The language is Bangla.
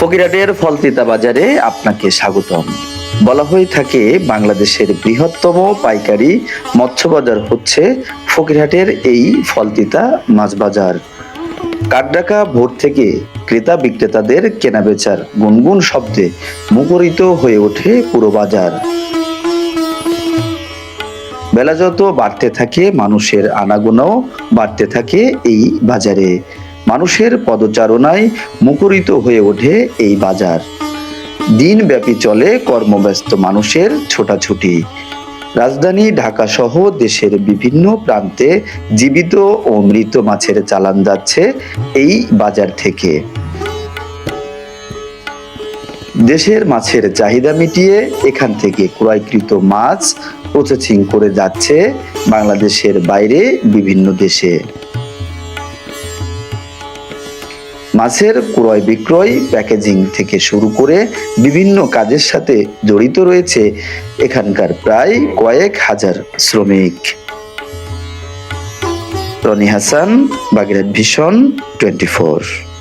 ফকিরহাটের ফলতিতা বাজারে আপনাকে স্বাগতম। বলা হয়ে থাকে বাংলাদেশের বৃহত্তম পাইকারি মৎস্য বাজার হচ্ছে ফকিরহাটের এই ফলতিতা মাছ বাজার। কাঠঢাকা ভোর থেকে ক্রেতা বিক্রেতাদের কেনাবেচার গুনগুন শব্দে মুখরিত হয়ে ওঠে পুরো বাজার। বেলা যত বাড়তে থাকে মানুষের আনাগোনাও বাড়তে থাকে এই বাজারে। মানুষের পদচারণায় মুখরিত হয়ে ওঠে এই বাজার। দিনব্যাপী চলে কর্মব্যস্ত মানুষের ছোটাছুটি। রাজধানী ঢাকা সহ দেশের বিভিন্ন প্রান্তে জীবিত ও মৃত মাছের চালান যাচ্ছে এই বাজার থেকে। দেশের মাছের চাহিদা মিটিয়ে এখান থেকে ক্রয়কৃত মাছ প্রসেসিং করে যাচ্ছে বাংলাদেশের বাইরে বিভিন্ন দেশে। মাছের ক্রয় বিক্রয়, প্যাকেজিং থেকে শুরু করে বিভিন্ন কাজের সাথে জড়িত রয়েছে এখানকার প্রায় কয়েক হাজার শ্রমিক। রনি হাসান, বাগেরহাট ভিশন 24।